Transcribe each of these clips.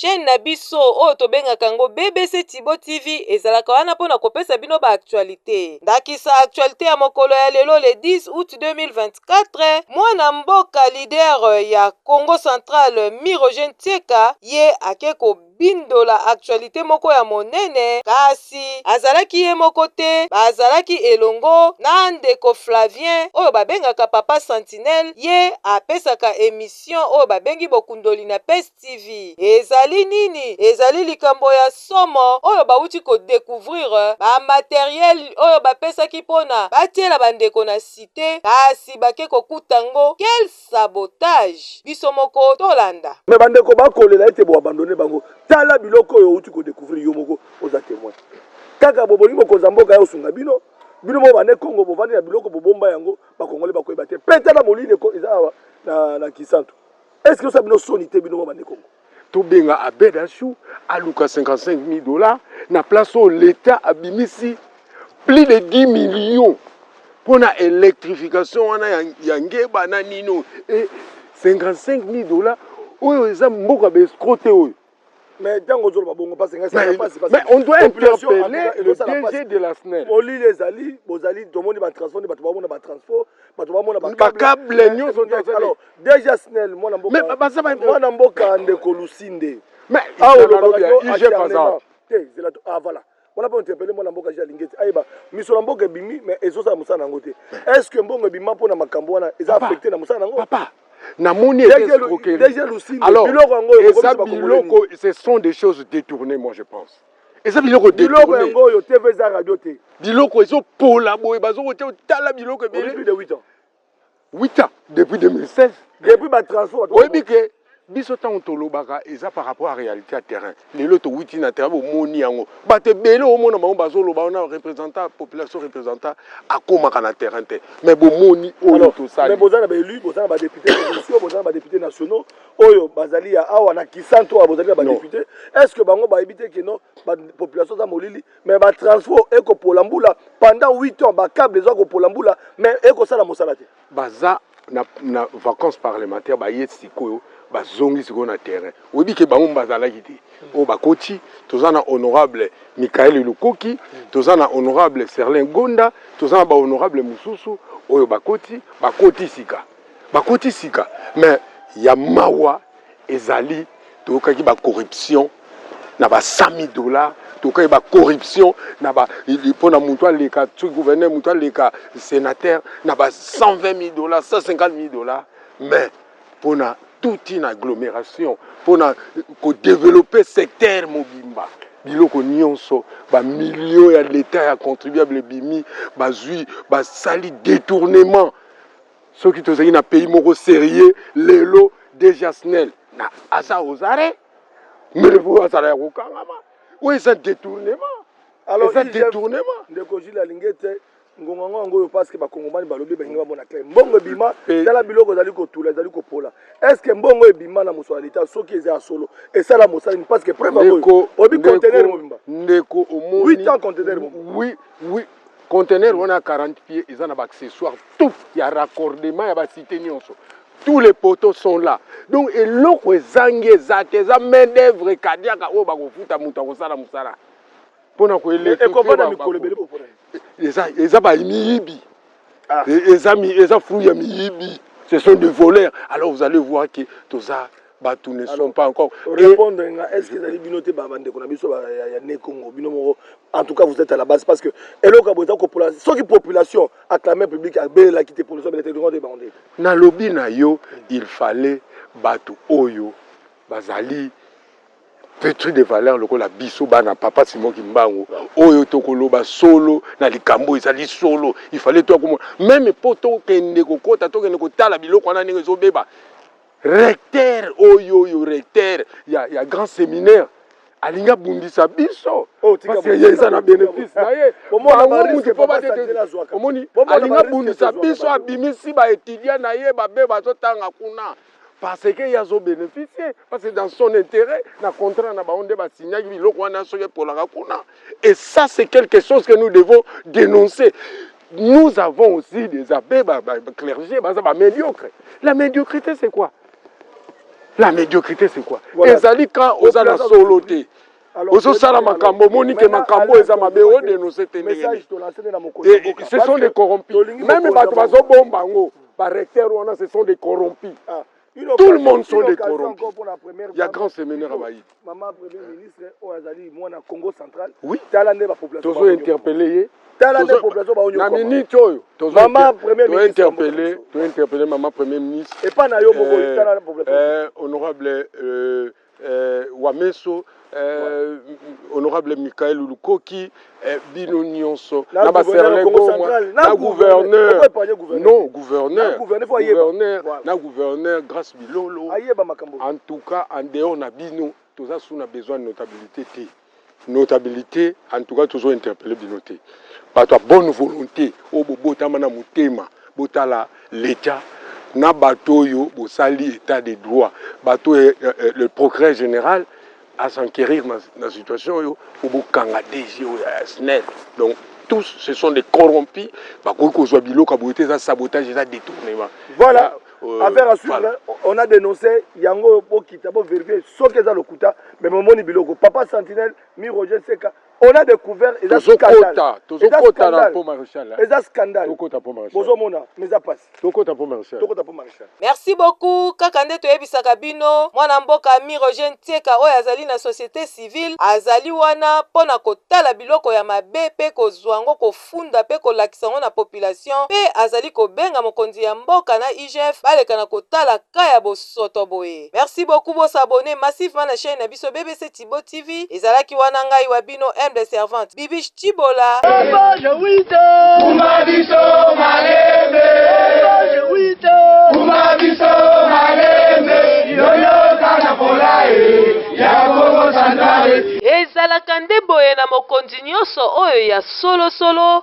chaîne na biso oyo tobengaka yango BBC Tibo TV ezalaka wana mpona kopesa bino ba actualité. Ndakisa actualité ya mokolo ya lelo le 10 août 2024, mwana mboka leader ya Congo Central Mirogène Tieka ye akeko bindola actualité moko ya monene kasi azalaki ye moko te, bazalaki elongo na ndeko Flavien oyo babengaka Papa Sentinelle, ye apesaka émission oyo babengi bokundoli na PES TV. Ezali nini? Ezali likambo ya somo oyo bauti ko découvrir ba matériel oyo bapesaki pona batiela bandeko na cité kasi bakeko kutango. Quel sabotage! Biso moko tolanda. Mais bandeko bakolela ete bo abandonner bango. Tala biloko oyo uti ko découvrir yo moko oza témoin. Kaka boboli moko zamboka ya osunga bino. Bino mo bane Congo bovandi na biloko bobomba yango bakongole bakoyeba te. Peta na molile ko eza na Kisantu. Est-ce que ça bino sonité bino mo bane Congo? Tobenga à Bedachou, à Luka 55 000 $, na place où l'État a bimisi plus de 10 millions pour l'électrification yange bana nino et 55 000 $. Oui, ils ont beaucoup escroqué. Mais on doit interpeller le DG de la SNEL. Oli les ali, bozali, tout le monde va transformer, tout le monde va transport, tout le monde va câble. Alors, déjà SNEL, moi n'amboka ndeko Lusinde. Mais voilà. On a pas interpellé moi n'amboka Jalingeti. Aïba, miso n'amboka bimi, mais ezo sa musa nangote. Est-ce que mbongo bima pour na makambo wana, ils ont affecté na musa nango? Papa. Alors, ce sont des choses détournées, moi je pense. Et ça, biloko détourné. Biloko, ils ont pour la boue, ils ont tala biloko. Depuis de 8 ans. 8 ans, depuis 2016. Depuis ma transport. Oui, mais que bisotan ontolobaka, et ça par rapport à la réalité à terrain. Les lots 8 ans à terrain, au moni yango. Bate belo au mona bango bazolo ba on représentant population représentant à comment na terrain te. Mais bon moni oyo to ça. Mais bozana ba élu, bozana ba député provinciaux, bozana ba député nationaux, oyo bazali ya awa na Kisantu bozali ba député. Est-ce que bango ba éviter que non ba population za molili mais ba transport eko polambula pendant 8 ans ba câble les ko polambula mais eko sala mosala te. Baza na vacances parlementaires ba yetsiko bazongi siko na terrain. Obi ke bango bazalaki te. O bakoti tozana honorable Michael Lukoki, tozana honorable Serlin Gonda, tozana ba honorable Mususu oyo bakoti sika. Bakoti sika. Mais ya mawa ezali tokaki ba corruption na ba 100 000 $, tokaki ba corruption na ba pona mutu aleka tu gouverneur mutu aleka sénateur na ba 120 000 $, 150 000 $. Mais pona toute une agglomération pour développer le secteur mobimba. Biloko nyonso ba millions ya l'État ya contribuable bimi bazui ba sali détournement. Ceux qui tozaki na pays moko sérieux lelo déjà SNEL na asa ozare mais vous asa ya kokangama. Oui, c'est détournement. Alors c'est détournement. Ndeko Jila Lingete ngongo ngoyo parce que ba kongomani balobi ba nginga bona clair mbongo bima tala biloko zali ko tula zali ko pola est-ce que mbongo ebima na muso alita soki eza solo et ça la muso parce que preuve ko obi conteneur mobimba ndeko omoni 8 ans conteneur oui conteneur on a 40 pieds ils en a accessoires tout il y a raccordement ya ba cité nyonso tous les poteaux sont là donc et loko ezangi ezate za main d'œuvre kadiaka o ba ko futa muta ko sala musala pona ko les ba miyibi les fruits ya miyibi ce sont des voleurs alors vous allez voir que tous ça tout ne sont pas encore répondre est-ce que les binoté ba bande ko na biso ya ne Congo bino en tout cas vous êtes à la base parce que eloko boza ko population qui population acclamé public a bela qui te population bela te droit de bande na lobby na yo il fallait batu oyo bazali pétri de valeur lokola biso bana papa Simon Kimbangu oyo tokoloba solo na likambo ezali solo il fallait toi comme même poto kende kokota to kende kotala biloko na ndenge zobeba recteur oyo recteur ya grand séminaire alinga bundisa biso parce que yeza na bénéfice na ye omoni alinga bundisa biso abimisi ba étudiant na ye babe bazotanga kuna parce que y a zo bénéficié parce que dans son intérêt na contrat na baonde ba signer biloko wana soye pour la kuna et ça c'est quelque chose que nous devons dénoncer. Nous avons aussi des abbés clergés médiocres. La médiocrité c'est quoi? La médiocrité, c'est quoi? Voilà. Ezali quand on a solo té. Ozo sala makambo monique makambo eza mabe o dénoncer message to lancer na moko. Ce sont des corrompus. Même bato bazo bomba ngo, par recteur wana ce sont des corrompus. Tout le monde sont des corrompus. Il y a grand séminaire à Maï. Maman premier ministre o azali mwana Congo central. Oui. Tala ne ba population. Tozo interpellé. Tala ne population ba onyo. Na minute oyo. Maman premier ministre. Tu interpellé maman premier ministre. Et pas na yo moko tala la population. Honorable Wameso, honorable Michael Lukoki, Bino Nyonso, na gouverneur, non gouverneur, na gouverneur grâce Bilolo. En tout cas, en dehors na Bino, tout ça on a besoin de notabilité. Notabilité, en tout cas, toujours interpellé Binoté. Par ta bonne volonté, au bobo tamana mutema, botala l'État. Na bateau yo bosali état de droit bateau le progrès général à s'enquérir dans la situation yo au kanga DG SNEL. Donc tous ce sont des corrompus ba ko zo biloko boité ça sabotage et ça détournement. Voilà. Affaire à suivre, voilà. On a dénoncé yango bokita bo vérifier ce que ça le kuta mais momoni biloko papa Sentinelle mi Roger Seka. On a découvert et ça scandale. Merci beaucoup. Kakande toyebisaka bino mwana mboka Mirogen Tieka oyo azali na société civile azali wana pona kotala biloko ya mabe pe kozwango kofunda pe kolakisa ngo na population pe azali kobenga mokonzi ya mboka na IGF baleka na kotala kaya bosoto boye. Merci beaucoup bo s'abonner massivement na chaîne na biso BBC Tibo TV ezalaki wana ngai wa bino de servante Bibiche Tibola. Ezalaka nde boye na mokonzi nyonso oyo ya solo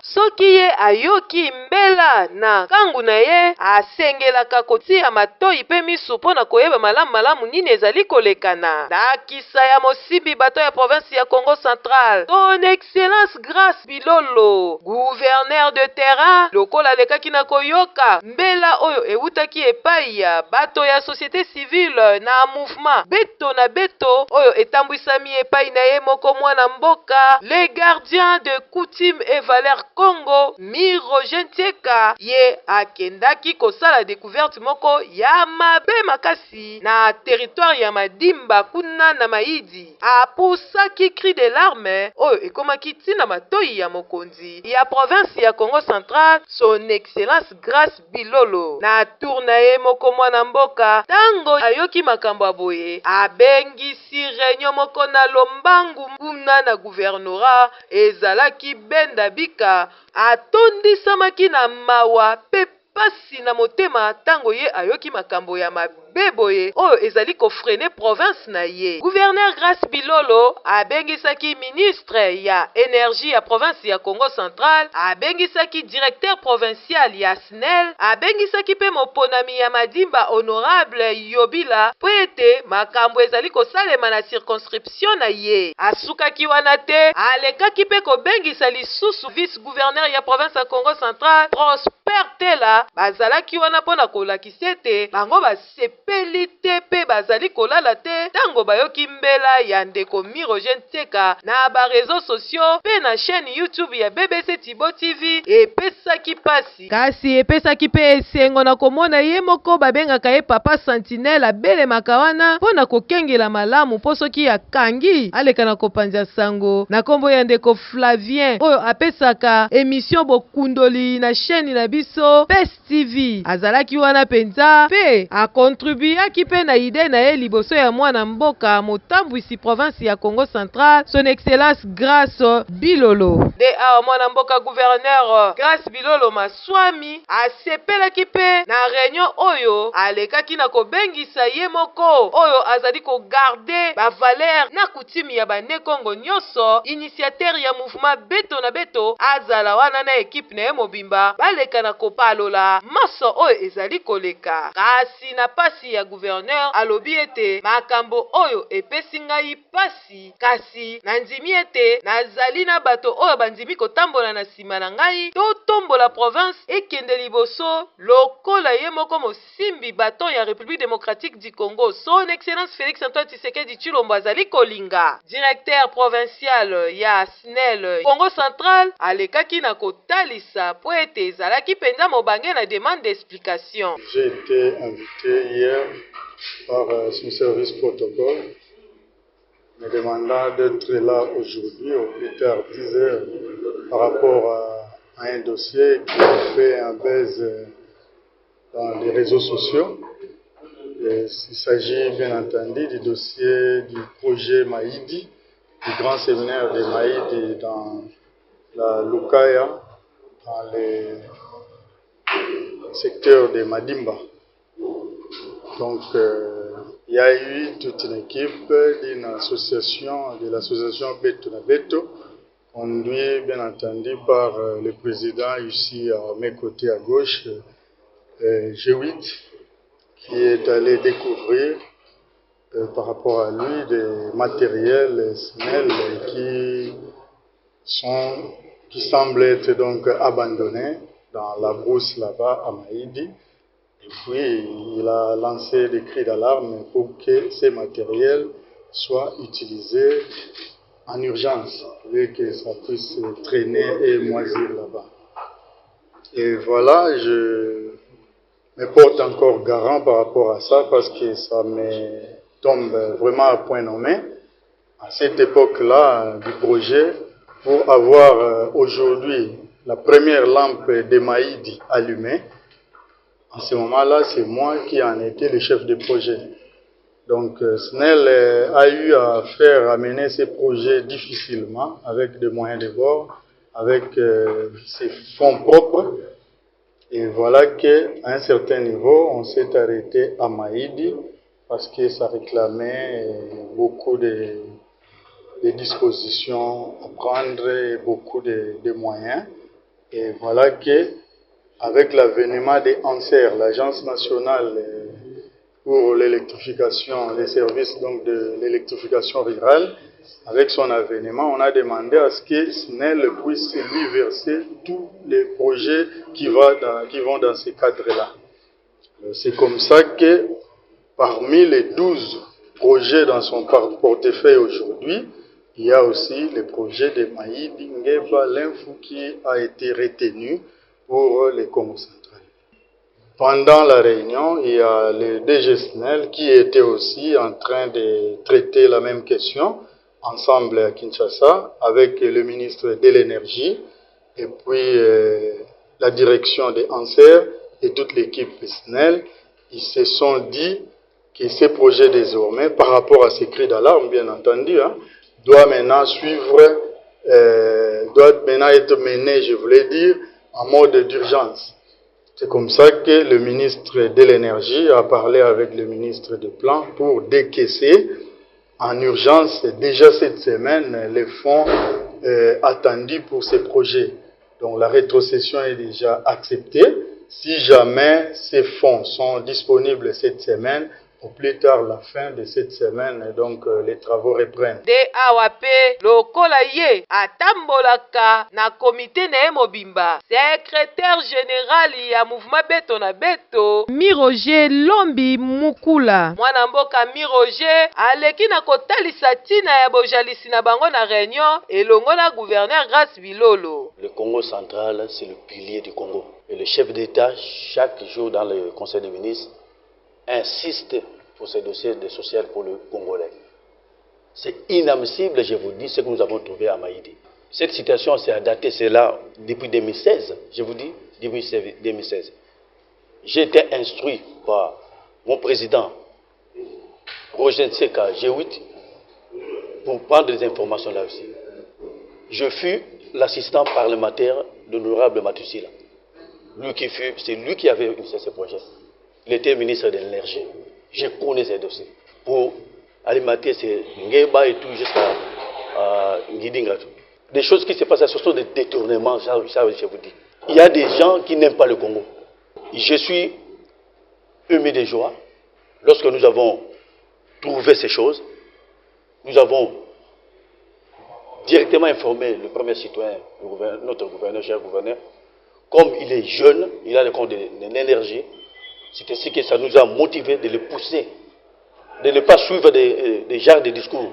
soki ye ayoki mbela na kangu na ye asengelaka kotia matoi pe misu mpona koyeba malamu nini ezali kolekana ndakisa ya mosimbi bato ya province ya Congo Central. Son Excellence Grace Bilolo, gouverneur de terrain, lokola lekaki na koyoka mbela oyo eutaki epai ya bato ya société civile na mouvement beto na beto oyo etambwisami epai na ye moko mwana mboka, les gardiens de coutume et valeurs Congo, Mirogen Tieka ye akendaki kosala découverte moko ya mabe makasi na territoire ya Madimba kuna na Maidi. Apusaki cri de larmes oyo ekomaki tina matoi ya mokonzi ya province ya Congo Central, son Excellence Grace Bilolo. Na tour na ye moko mwana mboka tango ayoki makambo aboye abengisi réunion moko na lombangu nguna na gouvernorat ezalaki benda bika atondisamaki na mawa pe pasi na motema tango ye ayoki makambo ya beboye oyo ezali kofrene province na ye. Gouverneur Grace Bilolo abengisaki ministre ya énergie ya province ya Congo Central, abengisaki directeur provincial ya SNEL, abengisaki pe moponami ya Madimba honorable Yobila po ete makambo ezali kosalema na circonscription na ye. Asukaki wana te alekaki pe kobengisa lisusu vice gouverneur ya province ya Congo Central Prosper Tela bazalaki wana pona kolakisa ete bango basepeli te pe bazali kolala te tango bayoki mbela ya ndeko Mirogen Tieka na ba réseaux sociaux pe na chaîne YouTube ya BBC Tibo TV epesaki pasi kasi epesaki pe esengo na komona ye moko babengaka ye papa Sentinelle abelemaka wana pona kokengela malamu po soki akangi aleka na kopanza sango na kombo ya ndeko Flavien oyo apesaka émission bokundoli na chaîne na biso PES TV azalaki wana penza pe akontribuaki pe na ide na ye liboso ya mwana mboka motambwisi province ya Congo Central, son Excellence Grace Bilolo. De awa mwana mboka gouverneur Grace Bilolo Maswami asepelaki pe na réunion oyo alekaki na kobengisa ye moko oyo azali ko garder ba valeur na coutume ya bane Congo nyonso, initiateur ya mouvement beto na beto azala wana na équipe na ye mobimba baleka na kopala alola maso oyo ezali koleka. Kasi na pasi ya gouverneur alobi ete makambo oyo epesi ngai pasi, kasi nandimi ete nazali na bato oyo bandimi kotambola na nsima na ngai totombola province ekende liboso lokola ye moko mosimbi baton ya République démocratique du Congo son excellence Félix Antoine Tshisekedi Tshilombo azali kolinga. Directeur provincial ya SNEL Congo Central alekaki na kotalisa po ete ezalaki penza mobange na demande d'explication. J'ai été invité hier par son service protocole me demandant d'être là aujourd'hui au plus tard 10 heures par rapport à un dossier qui a fait un buzz dans les réseaux sociaux. Il s'agit bien entendu du dossier du projet Maïdi, du grand séminaire de Maïdi dans la Lukaya, dans les secteurs de Madimba. Donc, il y a eu toute une équipe d'une association, de l'association Beto na Beto, conduit bien entendu par le président ici à mes côtés à gauche, G8, qui est allé découvrir par rapport à lui des matériels SNEL qui semblent être donc abandonnés dans la brousse là-bas à Maïdi. Et puis il a lancé des cris d'alarme pour que ces matériels soient utilisés en urgence, et que ça puisse traîner et moisir là-bas. Et voilà, je me porte encore garant par rapport à ça parce que ça me tombe vraiment à point nommé. À cette époque-là du projet, pour avoir aujourd'hui la première lampe de Maïdi allumée, en ce moment-là, c'est moi qui en étais le chef de projet. Donc SNEL a eu à faire amener ces projets difficilement, avec des moyens de bord, avec ses fonds propres. Et voilà qu'à un certain niveau, on s'est arrêté à Maïdi parce que ça réclamait beaucoup de dispositions à prendre et beaucoup de moyens. Et voilà que, avec l'avènement des ANSER, l'Agence nationale pour l'électrification, les services donc de l'électrification rurale, avec son avènement, on a demandé à ce que SNEL puisse lui verser tous les projets qui vont dans ce cadre-là. C'est comme ça que parmi les 12 projets dans son portefeuille aujourd'hui, il y a aussi le projet de Maïdi Ngeba Linfou qui a été retenu pour les Congo central. Pendant la réunion, il y a le DG SNEL qui était aussi en train de traiter la même question ensemble à Kinshasa avec le ministre de l'énergie et puis la direction des ANSER et toute l'équipe SNEL. Ils se sont dit que ces projets désormais, par rapport à ces cris d'alarme bien entendu, doit maintenant être mené, je voulais dire, en mode d'urgence. C'est comme ça que le ministre de l'énergie a parlé avec le ministre des plans pour décaisser en urgence déjà cette semaine les fonds attendus pour ces projets. Donc la rétrocession est déjà acceptée. Si jamais ces fonds sont disponibles cette semaine, au plus tard la fin de cette semaine, donc les travaux reprennent. De awape lokola ye atambolaka na komite na mobimba. Secrétaire général ya mouvement Beto na Beto, Miroger Lombi Mukula. Mwana mboka Miroger aleki na kotalisa tina ya bojalisi na bango na réunion elongo na gouverneur Grace Bilolo. Le Congo central, c'est le pilier du Congo. Et le chef d'État, chaque jour dans le Conseil des ministres, insiste pour ces dossiers de social pour le Congolais. C'est inadmissible, je vous dis, ce que nous avons trouvé à Maïdi. Cette situation s'est datée, c'est là depuis 2016, je vous dis, depuis 2016. J'ai été instruit par mon président, Roger Nseka, G8, pour prendre des informations là aussi. Je fus l'assistant parlementaire de l'honorable Matusila. C'est lui qui avait initié ce projet. Il était ministre de l'énergie. Je connais ces dossiers. Pour alimenter ces Ngeba et tout jusqu'à Ngidinga. Des choses qui se passent, ce sont des détournements, ça je vous dis. Il y a des gens qui n'aiment pas le Congo. je suis ému de joie lorsque nous avons trouvé ces choses. Nous avons directement informé le premier citoyen, notre gouverneur, cher gouverneur. Comme il est jeune, il a encore de l'énergie, c'est ainsi que ça nous a motivés de le pousser, de ne pas suivre des genres de discours.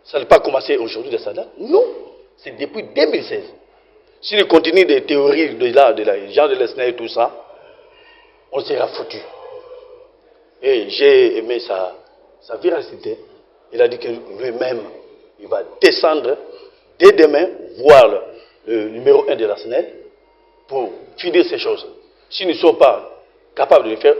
Ça n'a pas commencé aujourd'hui de ça date. Non, c'est depuis 2016. Si on continue des théories de la genre de l'ESNA et tout ça, on sera foutu. Et j'ai aimé sa véracité. Il a dit que lui-même, il va descendre dès demain, voir le numéro 1 de la SNEL pour finir ces choses. Si nous ne sommes pas capables de le faire,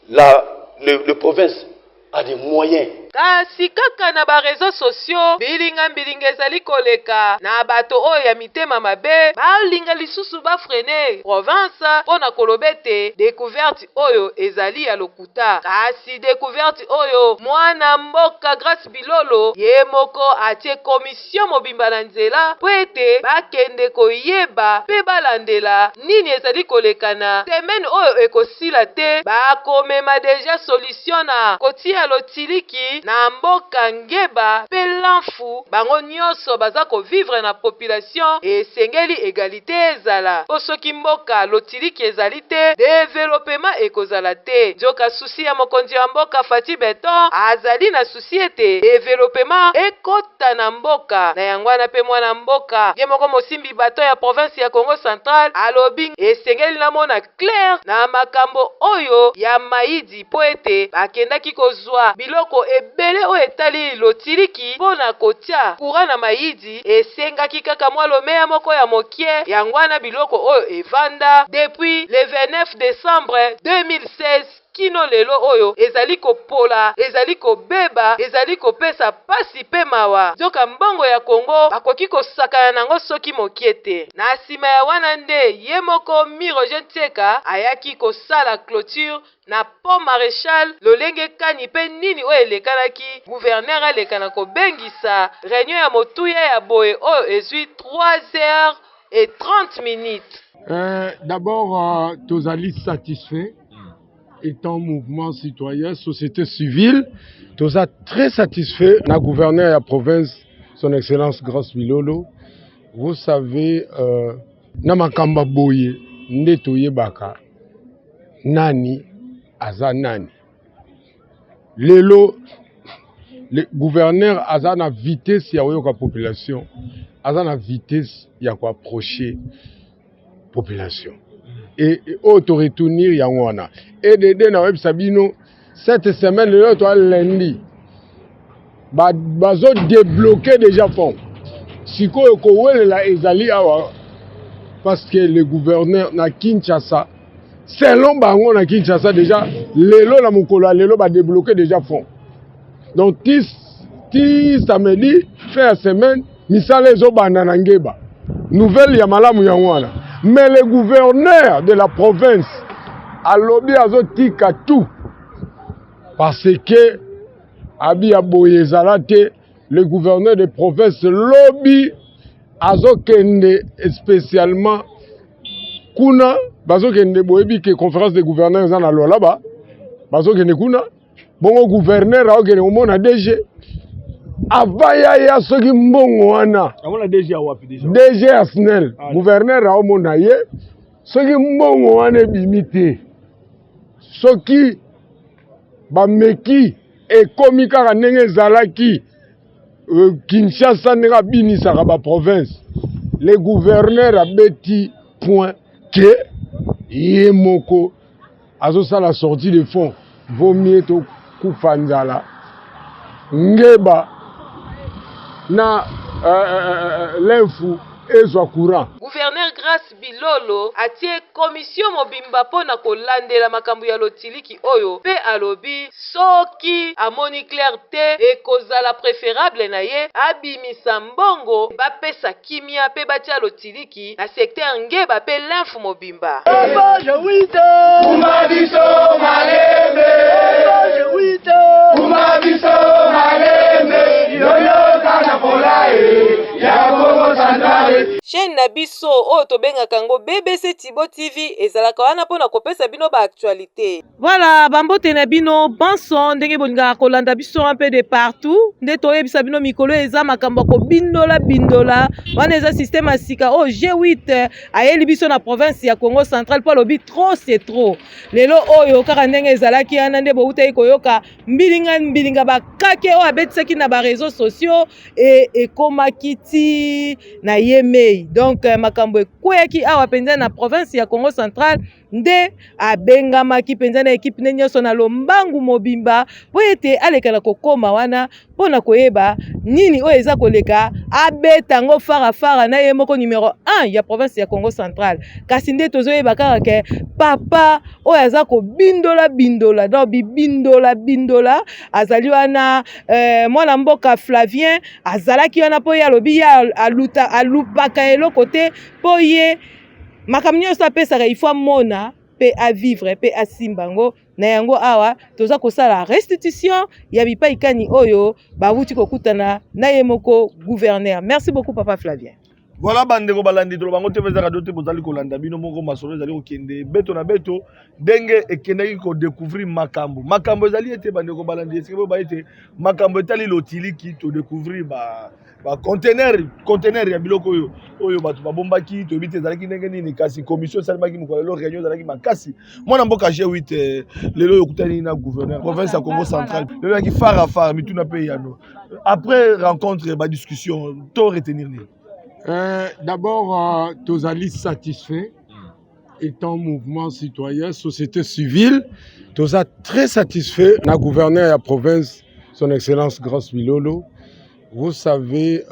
le province a des moyens. Kasi kaka na ba réseaux sociaux bilinga ezali koleka na bato oyo ya mitema mabe balinga lisusu bafrene province pona kolobete découverte oyo ezali ya lokuta. Kasi découverte oyo mwana mboka Grace Bilolo ye moko atie commission mobimba na nzela po ete bakende koyeba pe balandela nini ezali kolekana semaine oyo ekosila te bakomema deja solution na kotia lotiliki na mboka ngeba pe lanfu bango nyonso baza kovivre na population esengeli égalité ezala po soki mboka lotiliki ezali te développement ekozala te. Nzoka susi ya mokonzi ya mboka Fati Beton azali na susi ete développement ekota na mboka na yango wana pe mwana mboka ye moko mosimbi bato ya province ya Congo Central alobi esengeli na mona clair na makambo oyo ya maidi po ete bakendaki kozwa biloko ebele oyo etali lotiliki mpona kotia kura na maidi esengaki kaka mwa lomeya moko ya mokie yango wana biloko oyo evanda depuis le 29 décembre 2016 kino lelo oyo ezali kopola ezali kobeba ezali kopesa pasi pe mawa nzoka mbongo ya Kongo bakoki kosakana nango soki mokie te. Na nsima ya wana nde ye moko Miroje Nteka ayaki kosala clôture na pont Maréchal lolenge kani pe nini oyo elekanaki gouverneur alekana kobengisa réunion ya motuya ya boye oyo ezwi 3h30. D'abord, tozali satisfait étant mouvement citoyen, société civile, toza très satisfait na gouverneur de la province, son excellence Grace Bilolo. Vous savez, na makamba boye ndeto yebaka nani aza nani. Lelo le gouverneur aza na vitesse ya oyoka population, aza na vitesse ya ko approcher population. Et auto-retournir yangwana. Et de na web sabino cette semaine le to lundi. Bazo débloquer déjà fond. Siko ko la ezali awa parce que le gouverneur na Kinshasa selon bango na Kinshasa déjà lelo na mokolo lelo ba débloquer déjà fond. Donc ti samedi fin semaine misale zo banana ngeba. Nouvelle ya malamu yangwana. Mais le gouverneur de la province a lobby azotika tout parce que abi aboyezalate le gouverneur de province lobby azokende spécialement kuna bazokende boyebi ke conférence de gouverneurs za na lola ba bazokende kuna bongo gouverneur aokende omona DG avaya ya soki mbongo wana amona DG awapi déjà DG Asnel gouverneur aomona ye soki mbongo wana ebimite soki bameki ekomi kaka ndenge ezalaki Kinshasa ndenge abinisaka ba province le gouverneur abeti point que ye moko azosala sortie de fonds vaut mieux to kufa nzala ngeba na l'info ezwa courant. Gouverneur Grace Bilolo atie commission mobimba pona kolandela makambo ya lotiliki oyo pe alobi soki amoni clarté ekozala préférable na ye abimisa mbongo bapesa kimia pe batia lotiliki na secteur ngeba pe l'info mobimba. Chaîne na na biso oyo tobengaka ngo BBC Tibo TV ezalaka wana mpona kopesa bino baactualité. Voilà, bambote na bino banso ndenge bolingaka kolanda biso un peu de partout nde toyebisa bino mikolo eza makambo bindola wana eza système ya sika oyo G8 ayeli biso na province ya Congo central mpo alobi trop c'est trop. Lelo oyo kaka ndenge ezalaki wana nde boutaki koyoka mbilinga bakake oyo abetisaki na bareseau sociaux ekomaki ti na yemei. Donc makambo ekweyaki awa penza na province ya Congo central nde abengamaki penza na ekipe ne nyonso na lombangu mobimba po ete alekala kokoma wana mpona koyeba nini oyo eza koleka abetango fara na ye moko numéro 1 ya province ya Congo central. Kasi nde tozoyeba kaka ke papa oyo aza kobindola donc bindola azali wana mwana mboka Flavien azalaki wana po ye alobi ya alupaka eloko te po ye makambo nyonso apesaka il faut mona pe à vivre pe à simbango na yango awa toza kosala restitution ya bipai kani oyo bavuti kokutana na ye moko gouverneur. Merci beaucoup papa Flavien. Voilà bandeko balandi to bango te veza radio te bozali kolanda bino moko masolo ezali kokende beto na beto denge ekendaki ko découvrir makambo ezali ete bandeko balandi esike ba ete makambo etali lotiliki to découvrir ba conteneur ya biloko oyo bato babombaki to bite ezalaki ndenge nini kasi commission salimaki moko lelo réunion ezalaki makasi mwana mboka G8 lelo yokutani na gouverneur province ya Congo central lelo yaki fara mituna pe yano après rencontre ba discussion to retenir ni. D'abord, Tozali satisfait, étant mouvement citoyen, société civile, Toza très satisfait. La gouverneur de la province, son excellence Grace Bilolo, vous savez,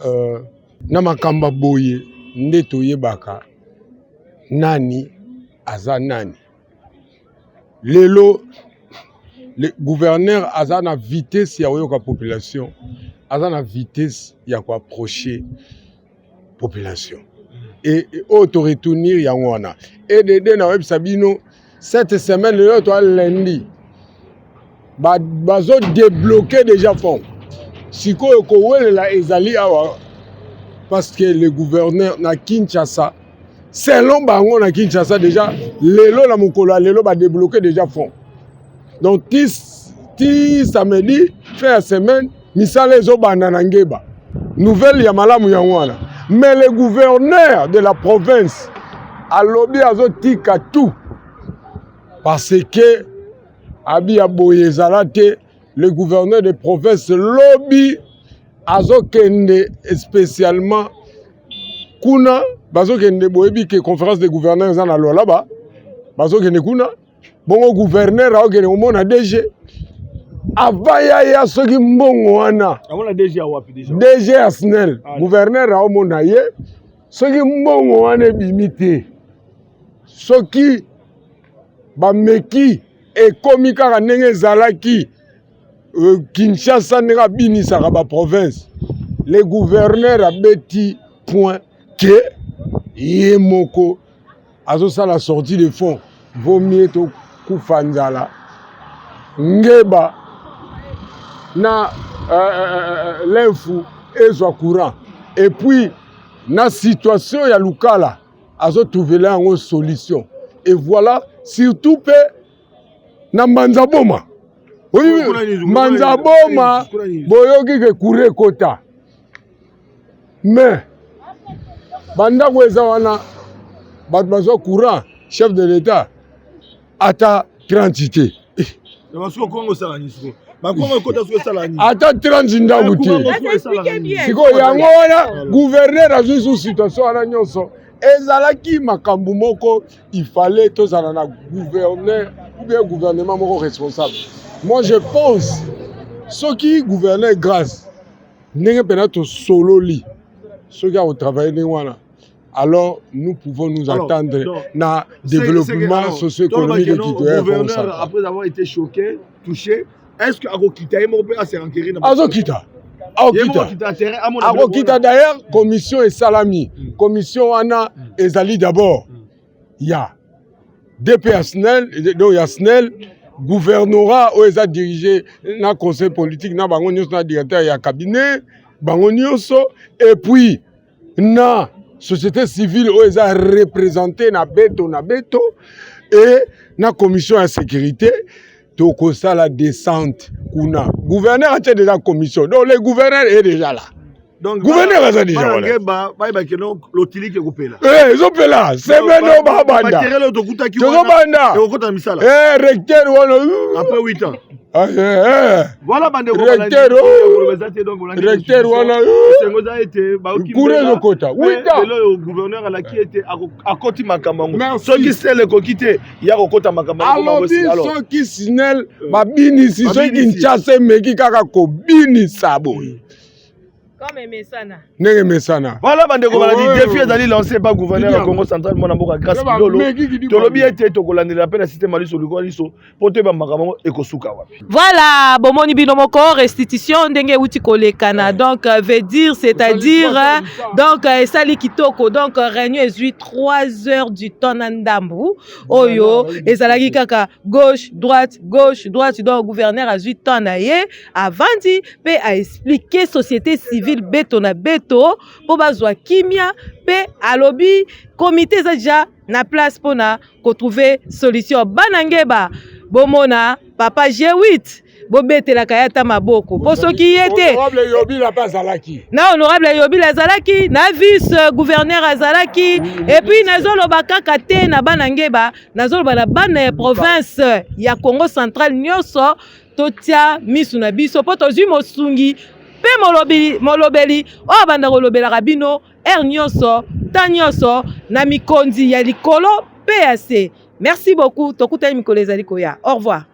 Namakamba Boye, Netoye Baka, Nani, Aza Nani. Lelo, le gouverneur Aza na vitesse ya la population, Aza na vitesse ya ko approcher population et auto-retournir yangwana et de na web sabino cette semaine le toi lundi bazo débloquer déjà fond siko ko welela ezali awa parce que le gouverneur na Kinshasa selon bango na Kinshasa déjà lelo na mokolo lelo ba débloquer déjà fond donc ti samedi fin de semaine misala ezo banda na ngeba nouvelle ya malamu yangwana. Mais le gouverneur de la province a lobby azotika tout parce que Abi Aboyezalate, le gouverneur de province lobby azokende spécialement kuna bazokende boyebi ke conférence de gouverneurs en alo là-bas bazokende kuna bongo gouverneur aokende omona DG avaya ya soki mbongo wana amona DG awapi déjà DG Asnel gouverneur aomona ye soki mbongo wana bimite soki bameki ekomi kaka ndenge ezalaki Kinshasa ndenge abinisaka ba province le gouverneur abeti point que ye moko azosala sortie de fonds vaut mieux to kufa nzala ngeba na l'info ezwa courant et puis na situation ya lukala azo trouver là une solution et voilà surtout pe na Manzaboma oui Manzaboma boyoki ke courir kota mais banda kweza wana bat bazo courant chef de l'état ata 30 ata 30 ndangu te siko yango wana gouverneur azwi sous situation wana nyonso ezalaki makambo moko il fallait tozala na gouverneur ou bien gouvernement moko responsable. Moi je pense ce qui gouverneur grâce ndenge pena to solo li ce qui a travaillé ne wana alors nous pouvons nous attendre na développement socio-économique et culturel. Après avoir été choqué, touché, est-ce que Agokita est mort à se renquérir? Agokita d'ailleurs, commission et salami. Commission wana ezali d'abord. Il y a DP Asnel, donc Asnel, gouvernorat où ils ont dirigé na conseil politique, na bango nyonso na directeur ya cabinet, bango nyonso, et puis na société civile oyo eza représentée na beto et na commission de sécurité tokosala descente kuna. Gouverneur a déjà commission, donc le gouverneur est déjà là. Donc gouverneur a déjà là. Ils ont fait là, c'est maintenant babanda. Recteur après 8 ans. Voilà recteur wana courez le quota 8 ans. Le gouverneur ala qui était à côté makambango. Ceux qui c'est le kokité, il y a kokota makambango aussi. Alors ceux qui signal babini si ceux qui nchasse meki kaka ko bini sabo. Comme Messana. Nenge Messana. Voilà bande ko bala di défi ezali lancé par gouverneur du Congo central mona mboka grâce bilolo. Tolobi ete to kolandela pe na système ali so liko liso poto ba makambango ekosuka wapi. Voilà, bomoni binomoko restitution ndenge uti kolekana. Donc veut dire c'est-à-dire donc sali kitoko donc réunion est 3 heures du temps na ndambu. Oyo ezalaki kaka gauche droite donc gouverneur a 8 temps na ye avandi pe a expliquer société civile beto na beto po bazwa kimia pe alobi comité za déjà na place pona ko trouver solution banangeba bomona papa G8 bobetela kayata maboko po soki yete honorable Yobila bazalaki na honorable Yobila azalaki na vice gouverneur azalaki et puis nazoloba kaka te na banangeba nazoloba na bana province ya Congo central nyonso totia misu na biso po tozwi mosungi pe molobeli o banda kolobela bino nyonso ta nyonso na mikondi ya likolo PAC. Merci beaucoup. Tokutani mikolo ezali koya. Au revoir.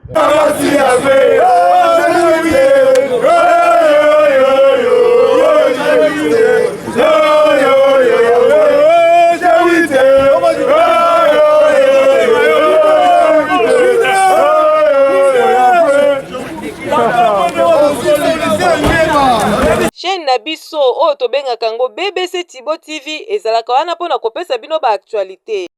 Chaîne na biso oyo tobengaka yango BBC Tibo TV ezalaka wana mpona kopesa bino ba actualité.